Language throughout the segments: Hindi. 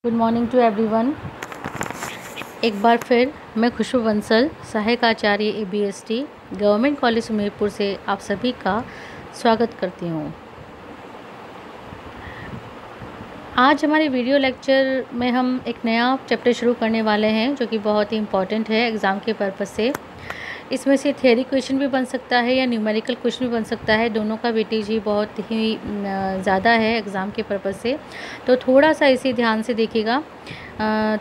Good morning to everyone. एक बार फिर मैं खुशबू बंसल, सहायक आचार्य ABST गवर्नमेंट कॉलेज सुमेरपुर से आप सभी का स्वागत करती हूँ। आज हमारे वीडियो लेक्चर में हम एक नया चैप्टर शुरू करने वाले हैं जो कि बहुत ही इम्पॉर्टेंट है एग्ज़ाम के पर्पज़ से। इसमें से थ्योरी क्वेश्चन भी बन सकता है या न्यूमेरिकल क्वेश्चन भी बन सकता है। दोनों का वेटेज ही बहुत ही ज़्यादा है एग्ज़ाम के पर्पज़ से, तो थोड़ा सा इसे ध्यान से देखिएगा।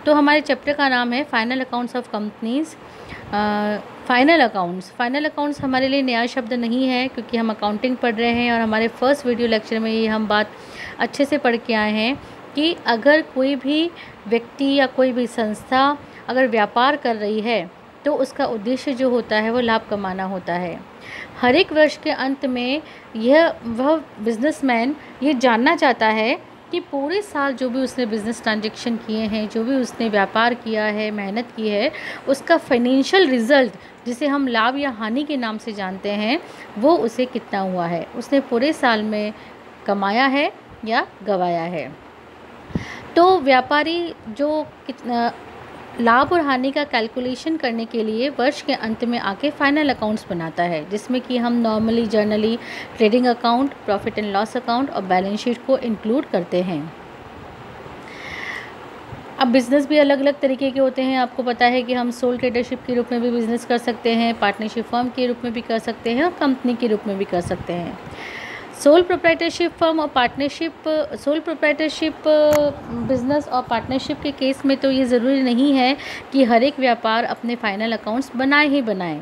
तो हमारे चैप्टर का नाम है final accounts of companies. Final accounts हमारे लिए नया शब्द नहीं है क्योंकि हम अकाउंटिंग पढ़ रहे हैं और हमारे फर्स्ट वीडियो लेक्चर में ये हम बात अच्छे से पढ़ के आए हैं कि अगर कोई भी व्यक्ति या कोई भी संस्था अगर व्यापार कर रही है तो उसका उद्देश्य जो होता है वो लाभ कमाना होता है। हर एक वर्ष के अंत में वह बिजनेसमैन ये जानना चाहता है कि पूरे साल जो भी उसने बिज़नेस ट्रांजैक्शन किए हैं, जो भी उसने व्यापार किया है, मेहनत की है, उसका फाइनेंशियल रिज़ल्ट जिसे हम लाभ या हानि के नाम से जानते हैं वो उसे कितना हुआ है, उसने पूरे साल में कमाया है या गंवाया है। तो व्यापारी जो लाभ और हानि का कैलकुलेशन करने के लिए वर्ष के अंत में आके फाइनल अकाउंट्स बनाता है, जिसमें कि हम normally generally trading account, profit and loss account और बैलेंस शीट को इंक्लूड करते हैं। अब बिज़नेस भी अलग अलग तरीके के होते हैं। आपको पता है कि हम सोल ट्रेडरशिप के रूप में भी बिज़नेस कर सकते हैं, पार्टनरशिप फर्म के रूप में भी कर सकते हैं और कंपनी के रूप में भी कर सकते हैं। सोल प्रोप्राइटरशिप फर्म और सोल प्रोप्राइटरशिप बिज़नेस और पार्टनरशिप के केस में तो ये ज़रूरी नहीं है कि हर एक व्यापार अपने फाइनल अकाउंट्स बनाए ही बनाए।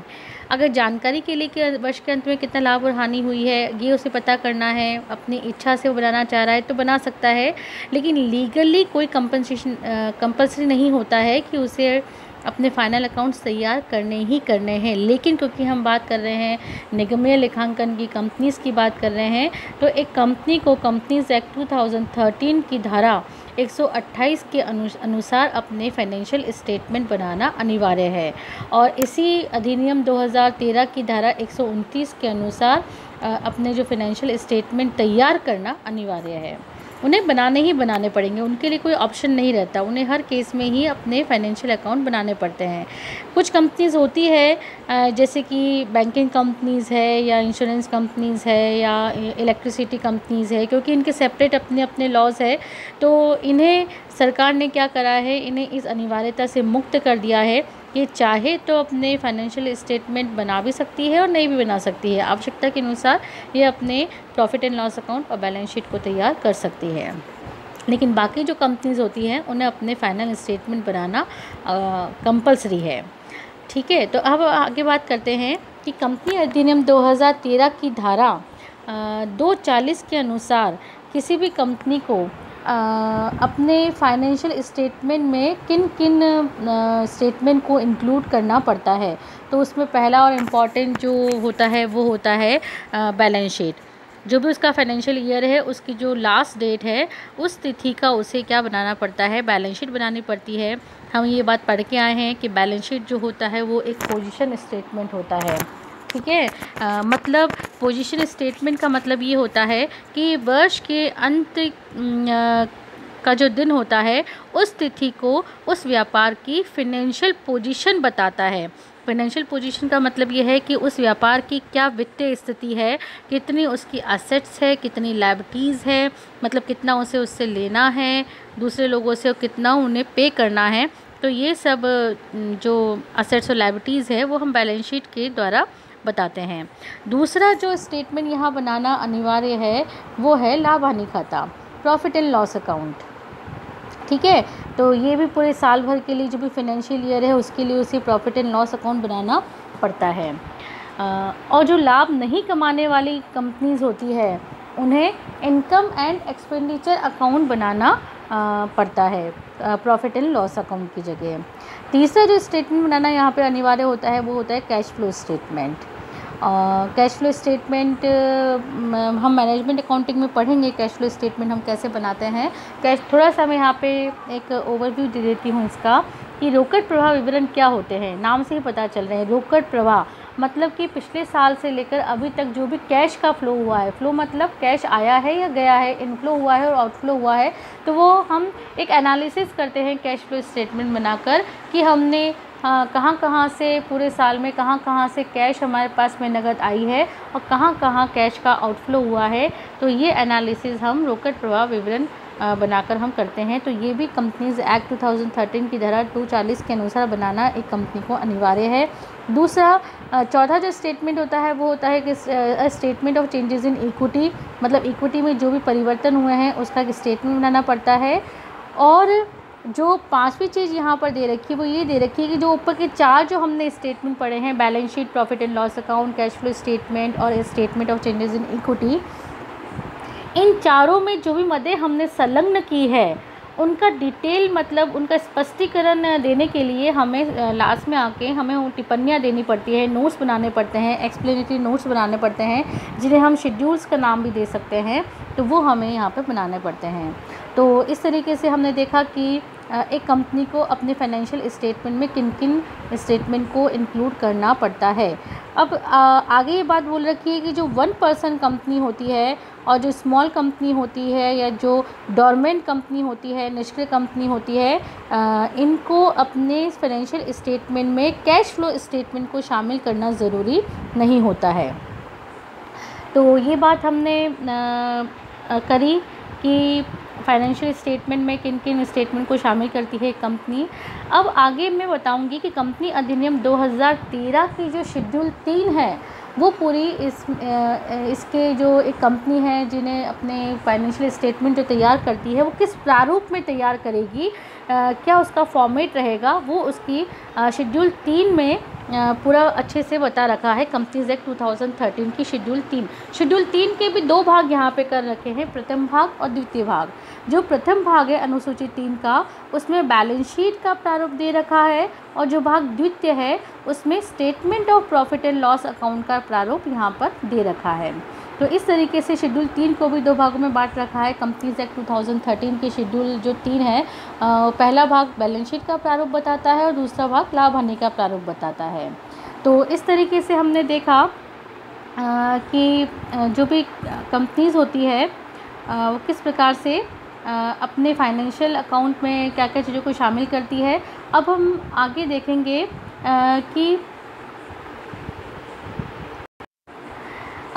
अगर जानकारी के लिए कि वर्ष के अंत में कितना लाभ और हानि हुई है ये उसे पता करना है, अपनी इच्छा से वो बनाना चाह रहा है तो बना सकता है, लेकिन लीगली कोई कंपल्सरी नहीं होता है कि उसे अपने फाइनल अकाउंट्स तैयार करने ही करने हैं। लेकिन क्योंकि हम बात कर रहे हैं निगमीय लेखांकन की, कंपनीज़ की बात कर रहे हैं, तो एक कंपनी को कंपनीज एक्ट 2013 की धारा 128 के अनुसार अपने फाइनेंशियल स्टेटमेंट बनाना अनिवार्य है और इसी अधिनियम 2013 की धारा 129 के अनुसार अपने जो फाइनेंशियल स्टेटमेंट तैयार करना अनिवार्य है। उन्हें बनाने पड़ेंगे, उनके लिए कोई ऑप्शन नहीं रहता, उन्हें हर केस में ही अपने फाइनेंशियल अकाउंट बनाने पड़ते हैं। कुछ कंपनीज़ होती है जैसे कि बैंकिंग कंपनीज़ है या इंश्योरेंस कंपनीज़ है या इलेक्ट्रिसिटी कंपनीज़ है, क्योंकि इनके सेपरेट अपने अपने लॉज है, तो इन्हें सरकार ने क्या करा है, इन्हें इस अनिवार्यता से मुक्त कर दिया है कि चाहे तो अपने फाइनेंशियल स्टेटमेंट बना भी सकती है और नहीं भी बना सकती है। आवश्यकता के अनुसार ये अपने प्रॉफिट एंड लॉस अकाउंट और बैलेंस शीट को तैयार कर सकती है, लेकिन बाकी जो कंपनीज़ होती हैं उन्हें अपने फाइनल स्टेटमेंट बनाना कंपलसरी है। ठीक है, तो अब आगे बात करते हैं कि कंपनी अधिनियम 2013 की धारा 240 के अनुसार किसी भी कंपनी को अपने फाइनेंशियल स्टेटमेंट में किन किन स्टेटमेंट को इंक्लूड करना पड़ता है। तो उसमें पहला और इम्पॉर्टेंट जो होता है वो होता है बैलेंस शीट। जो भी उसका फाइनेंशियल ईयर है उसकी जो लास्ट डेट है उस तिथि का उसे क्या बनाना पड़ता है, बैलेंस शीट बनानी पड़ती है। हम ये बात पढ़ के आए हैं कि बैलेंस शीट जो होता है वो एक पोजीशन स्टेटमेंट होता है। ठीक है, मतलब पोजीशन स्टेटमेंट का मतलब ये होता है कि वर्ष के अंत का जो दिन होता है उस तिथि को उस व्यापार की फाइनेंशियल पोजीशन बताता है। फाइनेंशियल पोजीशन का मतलब ये है कि उस व्यापार की क्या वित्तीय स्थिति है, कितनी उसकी असेट्स है, कितनी लायबिलिटीज़ है, मतलब कितना उसे उससे लेना है दूसरे लोगों से और कितना उन्हें पे करना है। तो ये सब जो असेट्स और लायबिलिटीज़ है वो हम बैलेंस शीट के द्वारा बताते हैं। दूसरा जो स्टेटमेंट यहाँ बनाना अनिवार्य है वो है लाभ हानि खाता, प्रॉफिट एंड लॉस अकाउंट। ठीक है, तो ये भी पूरे साल भर के लिए जो भी फाइनेंशियल ईयर है उसके लिए उसे प्रॉफिट एंड लॉस अकाउंट बनाना पड़ता है। और जो लाभ नहीं कमाने वाली कंपनीज़ होती है उन्हें इनकम एंड एक्सपेंडिचर अकाउंट बनाना पड़ता है प्रॉफिट एंड लॉस अकाउंट की जगह। तीसरा जो स्टेटमेंट बनाना यहाँ पे अनिवार्य होता है वो होता है cash flow statement. Cash flow statement हम मैनेजमेंट अकाउंटिंग में पढ़ेंगे कैश फ्लो स्टेटमेंट हम कैसे बनाते हैं। थोड़ा सा मैं यहाँ पे एक ओवरव्यू दे देती हूँ इसका कि रोकड़ प्रवाह विवरण क्या होते हैं। नाम से ही पता चल रहे हैं रोकड़ प्रवाह, मतलब कि पिछले साल से लेकर अभी तक जो भी कैश का फ़्लो हुआ है, फ़्लो मतलब कैश आया है या गया है, इनफ्लो हुआ है और आउटफ्लो हुआ है, तो वो हम एक एनालिसिस करते हैं कैश फ्लो स्टेटमेंट बनाकर कि हमने कहाँ कहाँ से पूरे साल में कहाँ कहाँ से कैश हमारे पास में नगद आई है और कहाँ कहाँ कैश का आउटफ्लो हुआ है। तो ये एनालिसिस हम रोकड़ प्रवाह विवरण बनाकर हम करते हैं। तो ये भी कंपनीज़ एक्ट 2013 की धारा 240 के अनुसार बनाना एक कंपनी को अनिवार्य है। दूसरा, चौथा जो स्टेटमेंट होता है वो होता है कि statement of changes in equity, मतलब इक्विटी में जो भी परिवर्तन हुए हैं उसका एक स्टेटमेंट बनाना पड़ता है। और जो पांचवी चीज़ यहाँ पर दे रखी है वो ये दे रखी है कि जो ऊपर के चार जो हमने स्टेटमेंट पढ़े हैं, balance sheet, profit and loss account, cash flow statement और statement of changes in equity, इन चारों में जो भी मदें हमने संलग्न की है उनका डिटेल मतलब उनका स्पष्टीकरण देने के लिए हमें लास्ट में आके हमें टिप्पणियाँ देनी पड़ती है, नोट्स बनाने पड़ते हैं, एक्सप्लेनेटरी नोट्स बनाने पड़ते हैं जिन्हें हम शेड्यूल्स का नाम भी दे सकते हैं। तो वो हमें यहाँ पे बनाने पड़ते हैं। तो इस तरीके से हमने देखा कि एक कंपनी को अपने फाइनेंशियल स्टेटमेंट में किन किन स्टेटमेंट को इंक्लूड करना पड़ता है। अब आगे ये बात बोल रखी है कि जो 1 पर्सन कंपनी होती है और जो स्मॉल कंपनी होती है या जो डोरमेंट कंपनी होती है, निष्क्रिय कंपनी होती है, इनको अपने फाइनेंशियल स्टेटमेंट में कैश फ्लो स्टेटमेंट को शामिल करना ज़रूरी नहीं होता है। तो ये बात हमने करी कि फाइनेंशियल स्टेटमेंट में किन किन स्टेटमेंट को शामिल करती है कंपनी। अब आगे मैं बताऊंगी कि कंपनी अधिनियम 2013 की जो शेड्यूल 3 है वो पूरी इसके जो एक कंपनी है जिन्हें अपने फाइनेंशियल स्टेटमेंट जो तैयार करती है वो किस प्रारूप में तैयार करेगी, क्या उसका फॉर्मेट रहेगा, वो उसकी शेड्यूल 3 में पूरा अच्छे से बता रखा है। कंपनीज एक्ट 2013 की शेड्यूल 3। शेड्यूल 3 के भी 2 भाग यहाँ पे कर रखे हैं, प्रथम भाग और द्वितीय भाग। जो प्रथम भाग है अनुसूची 3 का, उसमें बैलेंस शीट का प्रारूप दे रखा है और जो भाग द्वितीय है उसमें statement of profit and loss account का प्रारूप यहाँ पर दे रखा है। तो इस तरीके से शेड्यूल 3 को भी 2 भागों में बांट रखा है। कंपनीज एक्ट 2013 की शेड्यूल जो 3 है, पहला भाग बैलेंस शीट का प्रारूप बताता है और दूसरा भाग लाभ हानि का प्रारूप बताता है। तो इस तरीके से हमने देखा कि जो भी कंपनीज होती है वो किस प्रकार से अपने फाइनेंशियल अकाउंट में क्या क्या चीज़ों को शामिल करती है। अब हम आगे देखेंगे कि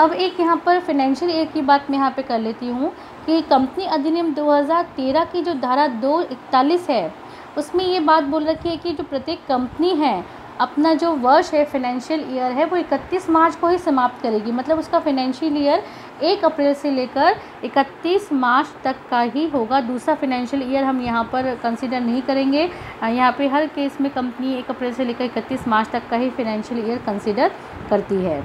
अब एक यहाँ पर फाइनेंशियल ईयर की बात मैं यहाँ पे कर लेती हूँ कि कंपनी अधिनियम 2013 की जो धारा 241 है उसमें ये बात बोल रखी है कि जो प्रत्येक कंपनी है अपना जो वर्ष है फाइनेंशियल ईयर है वो 31 मार्च को ही समाप्त करेगी। मतलब उसका फाइनेंशियल ईयर 1 अप्रैल से लेकर 31 मार्च तक का ही होगा। दूसरा फाइनेंशियल ईयर हम यहाँ पर कंसीडर नहीं करेंगे। यहाँ पे हर केस में कंपनी 1 अप्रैल से लेकर 31 मार्च तक का ही फाइनेंशियल ईयर कंसीडर करती है।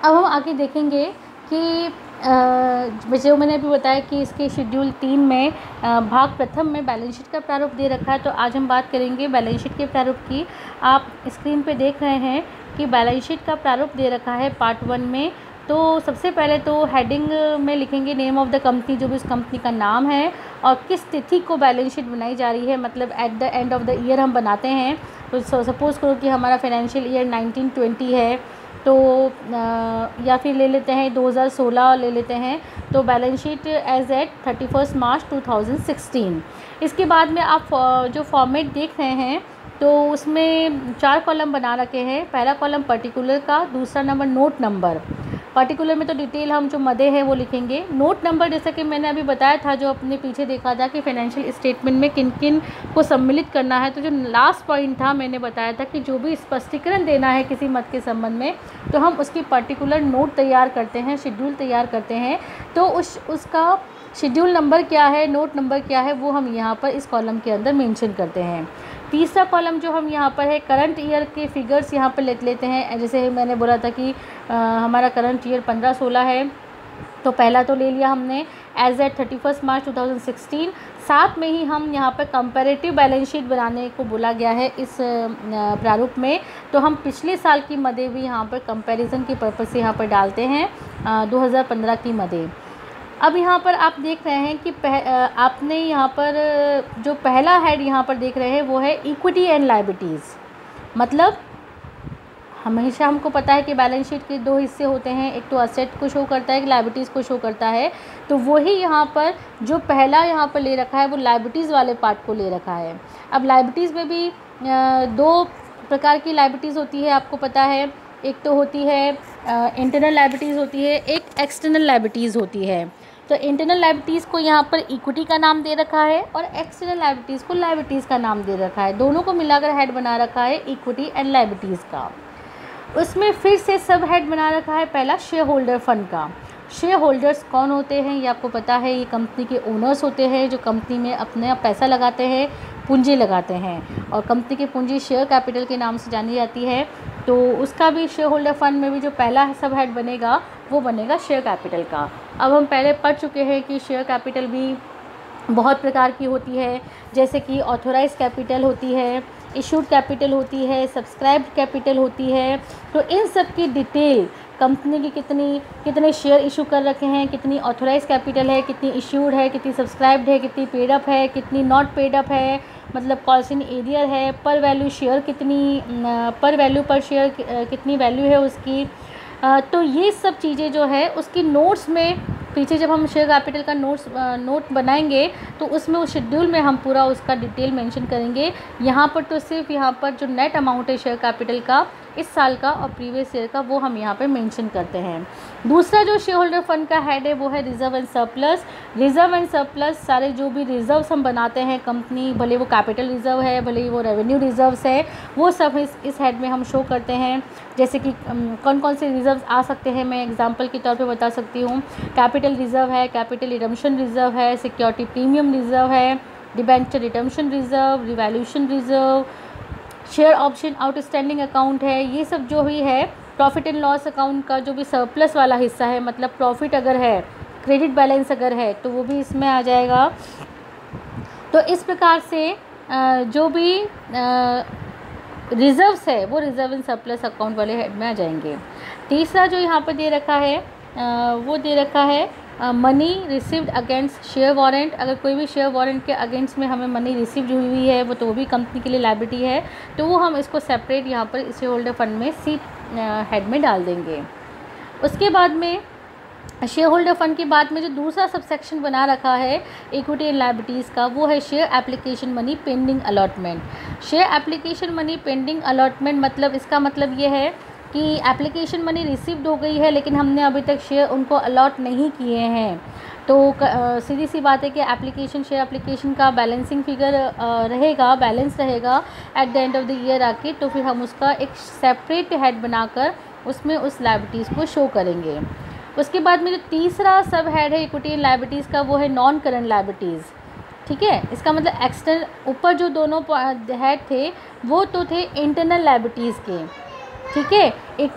अब हम आगे देखेंगे कि जो मैंने अभी बताया कि इसके शेड्यूल 3 में भाग प्रथम में बैलेंस शीट का प्रारूप दे रखा है। तो आज हम बात करेंगे बैलेंस शीट के प्रारूप की। आप स्क्रीन पे देख रहे हैं कि बैलेंस शीट का प्रारूप दे रखा है पार्ट 1 में। तो सबसे पहले तो हेडिंग में लिखेंगे नेम ऑफ़ द कंपनी, जो भी उस कंपनी का नाम है और किस तिथि को बैलेंस शीट बनाई जा रही है, मतलब at the end of the year हम बनाते हैं। तो सपोज़ करो कि हमारा फाइनेंशियल ईयर 1920 है, तो या फिर ले लेते हैं 2016 ले लेते हैं, तो बैलेंस शीट एज एट 31 मार्च 2016। इसके बाद में आप जो फॉर्मेट देख रहे हैं तो उसमें 4 कॉलम बना रखे हैं। पहला कॉलम पर्टिकुलर का, दूसरा नंबर नोट नंबर। पर्टिकुलर में तो डिटेल हम जो मदे हैं वो लिखेंगे। नोट नंबर जैसा कि मैंने अभी बताया था, जो अपने पीछे देखा था कि फाइनेंशियल स्टेटमेंट में किन किन को सम्मिलित करना है, तो जो लास्ट पॉइंट था मैंने बताया था कि जो भी स्पष्टीकरण देना है किसी मद के संबंध में तो हम उसकी पर्टिकुलर नोट तैयार करते हैं, शेड्यूल तैयार करते हैं। तो उसका शेड्यूल नंबर क्या है, नोट नंबर क्या है, वो हम यहाँ पर इस कॉलम के अंदर मेंशन करते हैं। तीसरा कॉलम जो हम यहाँ पर है करंट ईयर के फिगर्स यहाँ पर लिख लेते हैं। जैसे मैंने बोला था कि हमारा करंट ईयर 15-16 है, तो पहला तो ले लिया हमने एज एट 31 मार्च 2016। साथ में ही हम यहाँ पर कंपैरेटिव बैलेंस शीट बनाने को बोला गया है इस प्रारूप में। तो हम पिछले साल की मदें भी यहाँ पर कंपैरिजन के पर्पज़ से यहाँ पर डालते हैं 2015 की मदें। अब यहाँ पर आप देख रहे हैं कि आपने यहाँ पर जो पहला हेड यहाँ पर देख रहे हैं वो है इक्विटी एंड लायबिलिटीज़। मतलब हमेशा हमको पता है कि बैलेंस शीट के दो हिस्से होते हैं, एक तो असेट को शो करता है, एक लायबिलिटीज़ को शो करता है। तो वही यहाँ पर जो पहला यहाँ पर ले रखा है वो लायबिलिटीज़ वाले पार्ट को ले रखा है। अब लायबिलिटीज़ में भी दो प्रकार की लायबिलिटीज़ होती है, आपको पता है। एक तो होती है इंटरनल लायबिलिटीज़ होती है, एक एक्सटर्नल लायबिलिटीज़ होती है। तो इंटरनल लायबिलिटीज़ को यहाँ पर इक्विटी का नाम दे रखा है और एक्सटर्नल लायबिलिटीज़ को लायबिलिटीज़ का नाम दे रखा है। दोनों को मिलाकर हेड बना रखा है इक्विटी एंड लायबिलिटीज़ का। उसमें फिर से सब हेड बना रखा है पहला शेयर होल्डर फंड का। शेयर होल्डर्स कौन होते हैं ये आपको पता है, ये कंपनी के ओनर्स होते हैं जो कंपनी में अपना पैसा लगाते हैं, पूंजी लगाते हैं। और कंपनी की पूंजी शेयर कैपिटल के नाम से जानी जाती है। तो उसका भी शेयर होल्डर फंड में भी जो पहला सब हेड बनेगा वो बनेगा शेयर कैपिटल का। अब हम पहले पढ़ चुके हैं कि शेयर कैपिटल भी बहुत प्रकार की होती है, जैसे कि ऑथोराइज कैपिटल होती है, इशूड कैपिटल होती है, सब्सक्राइब्ड कैपिटल होती है। तो इन सब की डिटेल कंपनी की कितने शेयर इशू कर रखे हैं, कितनी ऑथोराइज कैपिटल है, कितनी इशूड है, कितनी सब्सक्राइब्ड है, कितनी पेड अप है, कितनी नॉट पेड अप है, मतलब कॉल्स इन एरियर है, पर वैल्यू शेयर कितनी, पर वैल्यू पर शेयर कितनी वैल्यू है उसकी। तो ये सब चीज़ें जो है उसकी नोट्स में पीछे जब हम शेयर कैपिटल का नोट बनाएंगे तो उसमें उस शेड्यूल में हम पूरा उसका डिटेल मेंशन करेंगे। यहाँ पर तो सिर्फ यहाँ पर जो नेट अमाउंट है शेयर कैपिटल का इस साल का और प्रीवियस ईयर का वो हम यहाँ पे मेंशन करते हैं। दूसरा जो शेयर होल्डर फंड का हेड है वो है reserve and surplus. Reserve and surplus सारे जो भी रिजर्व्स हम बनाते हैं कंपनी, भले वो कैपिटल रिजर्व है, भले वो रेवेन्यू रिजर्व्स है, वो सब इस हेड में हम शो करते हैं। जैसे कि कौन कौन से रिजर्व्स आ सकते हैं मैं एग्जांपल के तौर पे बता सकती हूँ। कैपिटल रिजर्व है, कैपिटल रिडम्पशन रिजर्व है, सिक्योरिटी प्रीमियम रिजर्व है, debenture redemption reserve, revaluation reserve, share option outstanding account है। ये सब जो भी है प्रॉफिट एंड लॉस अकाउंट का जो भी सरप्लस वाला हिस्सा है, मतलब प्रॉफिट अगर है, क्रेडिट बैलेंस अगर है तो वो भी इसमें आ जाएगा। तो इस प्रकार से जो भी रिजर्व्स है वो रिजर्व एंड सरप्लस अकाउंट वाले हेड में आ जाएंगे। तीसरा जो यहाँ पर दे रखा है वो दे रखा है money received against share warrant. अगर कोई भी शेयर वारंट के अगेंस्ट में हमें मनी रिसीव्ड हुई है वो तो वो भी कंपनी के लिए लायबिलिटी है, तो वो हम इसको सेपरेट यहाँ पर शेयर होल्डर फंड में सी हेड में डाल देंगे। उसके बाद में शेयर होल्डर फंड के बाद में जो दूसरा सबसेक्शन बना रखा है इक्विटी एंड लायबिलिटीज़ का वो है share application money pending allotment. Share application money pending allotment मतलब इसका मतलब ये है कि एप्लीकेशन मनी रिसीव्ड हो गई है लेकिन हमने अभी तक शेयर उनको अलॉट नहीं किए हैं। तो सीधी सी बात है कि शेयर एप्लीकेशन का बैलेंसिंग फिगर रहेगा, बैलेंस रहेगा at the end of the year आके, तो फिर हम उसका एक सेपरेट हेड बनाकर उसमें उस लायबिलिटीज़ को शो करेंगे। उसके बाद में जो तीसरा सब हेड है इक्विटी एंड लायबिलिटीज़ का वो है नॉन करंट लायबिलिटीज़। ठीक है, इसका मतलब एक्सटर्नल, ऊपर जो दोनों हेड थे वो तो थे इंटरनल लायबिलिटीज़ के, ठीक है,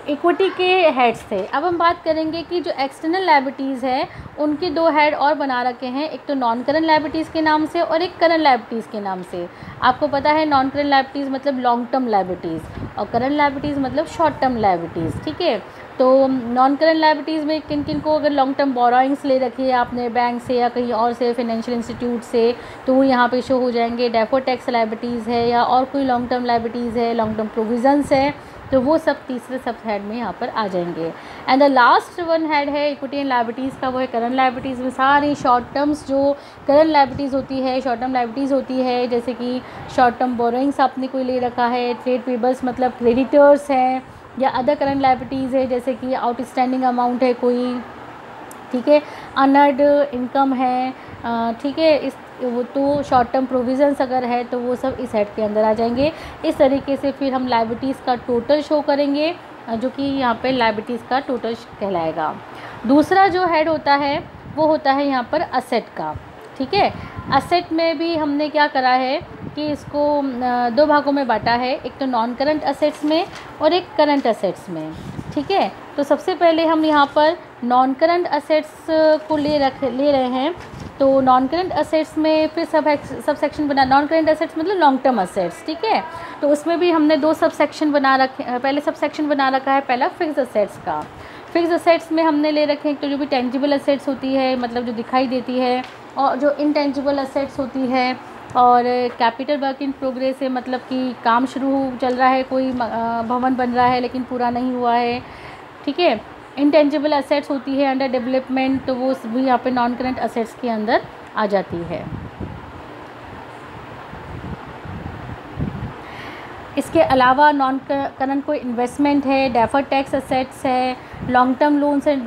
इक्विटी के हेड्स थे। अब हम बात करेंगे कि जो एक्सटर्नल लायबिलिटीज़ है उनके दो हेड और बना रखे हैं, एक तो नॉन करंट लायबिलिटीज़ के नाम से और एक करंट लायबिलिटीज़ के नाम से। आपको पता है नॉन करंट लायबिलिटीज़ मतलब लॉन्ग टर्म लायबिलिटीज़ और करंट लायबिलिटीज़ मतलब शॉर्ट टर्म लायबिलिटीज़। ठीक है, तो नॉन करंट लायबिलिटीज़ में किन किन को अगर लॉन्ग टर्म बोरोइंग्स ले रखी है आपने बैंक से या कहीं और से फाइनेंशियल इंस्टीट्यूट से तो वो यहाँ पे शो हो जाएंगे। डेफर्ड टैक्स लायबिलिटीज़ है या और कोई लॉन्ग टर्म लायबिलिटीज़ है, लॉन्ग टर्म प्रोविजंस है, तो वो सब तीसरे सब हेड में यहाँ पर आ जाएंगे। And the last one head है इक्विटी एंड लायबिलिटीज़ का, वो है करंट लायबिलिटीज़ में सारी शॉर्ट टर्म्स जो करंट लायबिलिटीज़ होती है, शॉर्ट टर्म लायबिलिटीज़ होती है, जैसे कि शॉर्ट टर्म बोरोइंग्स आपने कोई ले रखा है, ट्रेड पेबल्स मतलब क्रेडिटर्स हैं, या अदर करंट लायबिलिटीज़ है जैसे कि आउटस्टैंडिंग अमाउंट है कोई, ठीक है, अनअर्न्ड इनकम है, ठीक है, इस वो तो शॉर्ट टर्म प्रोविजंस अगर है तो वो सब इस हेड के अंदर आ जाएंगे। इस तरीके से फिर हम लायबिलिटीज़ का टोटल शो करेंगे जो कि यहाँ पे लायबिलिटीज़ का टोटल कहलाएगा। दूसरा जो हेड होता है वो होता है यहाँ पर असेट का। ठीक है, असेट में भी हमने क्या करा है कि इसको दो भागों में बांटा है, एक तो नॉन करंट असेट्स में और एक करंट असेट्स में। ठीक है, तो सबसे पहले हम यहाँ पर नॉन करंट असेट्स को ले रहे हैं। तो नॉन करंट असेट्स में फिर सब सेक्शन बना, नॉन करंट असेट्स मतलब लॉन्ग टर्म असेट्स। ठीक है, तो उसमें भी हमने दो सब सेक्शन बना रखे, पहले सब सेक्शन बना रखा है पहला फिक्स असेट्स का। फिक्स असेट्स में हमने ले रखे हैं तो जो भी टेंजिबल असेट्स होती है मतलब जो दिखाई देती है, और जो इनटेंजिबल असेट्स होती है और कैपिटल वर्क इन प्रोग्रेस है, मतलब कि काम शुरू चल रहा है, कोई भवन बन रहा है लेकिन पूरा नहीं हुआ है, ठीक है। इंटेंजिबल असेट्स होती है अंडर डेवलपमेंट, तो वो भी यहाँ पे नॉन करंट असेट्स के अंदर आ जाती है। इसके अलावा नॉन करंट कोई इन्वेस्टमेंट है, डेफर्ड टैक्स असेट्स है, long term loans and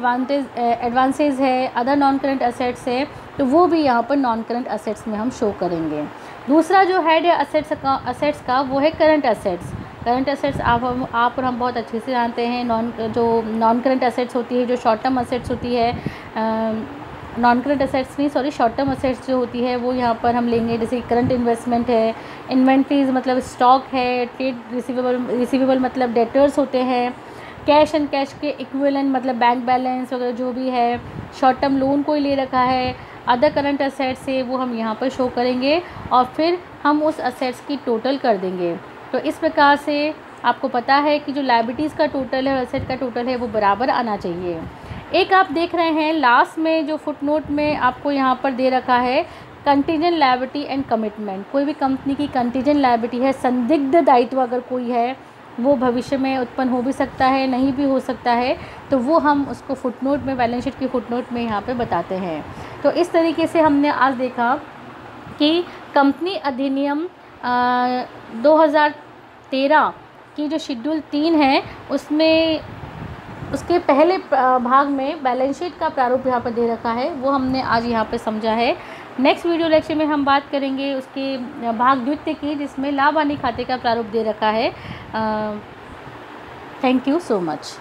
advances है, अदर नॉन करंट असेट्स है, तो वो भी यहाँ पर नॉन करंट असेट्स में हम शो करेंगे। दूसरा जो हेड है असेट्स का वो है करंट असेट्स। करंट असेट्स आप और हम बहुत अच्छे से जानते हैं। नॉन करंट असेट्स होती है, जो शॉर्ट टर्म असेट्स होती है, नॉन करंट असेट्स नहीं सॉरी शॉर्ट टर्म असेट्स जो होती है वो यहाँ पर हम लेंगे। जैसे करंट इन्वेस्टमेंट है, इन्वेंट्रीज मतलब स्टॉक है, ट्रेड रिसीवेबल मतलब डेटर्स होते हैं, कैश एंड कैश के इक्विवेलेंट मतलब बैंक बैलेंस वगैरह जो भी है, शॉर्ट टर्म लोन कोई ले रखा है, अदर करंट असेट्स है वो हम यहाँ पर शो करेंगे और फिर हम उस असेट्स की टोटल कर देंगे। तो इस प्रकार से आपको पता है कि जो लायबिलिटीज़ का टोटल है, असेट का टोटल है, वो बराबर आना चाहिए। एक आप देख रहे हैं लास्ट में जो फुटनोट में आपको यहाँ पर दे रखा है कंटीजेंट लायबिलिटी एंड कमिटमेंट। कोई भी कंपनी की कंटीजेंट लायबिलिटी है, संदिग्ध दायित्व अगर कोई है, वो भविष्य में उत्पन्न हो भी सकता है, नहीं भी हो सकता है, तो वो हम उसको फुटनोट में, बैलेंस शीट की फुटनोट में यहाँ पे बताते हैं। तो इस तरीके से हमने आज देखा कि कंपनी अधिनियम 2013 की जो शेड्यूल 3 है उसमें उसके पहले भाग में बैलेंस शीट का प्रारूप यहाँ पर दे रखा है, वो हमने आज यहाँ पे समझा है। नेक्स्ट वीडियो लेक्चर में हम बात करेंगे उसके भाग द्वितीय की, जिसमें लाभ हानि खाते का प्रारूप दे रखा है। Thank you so much.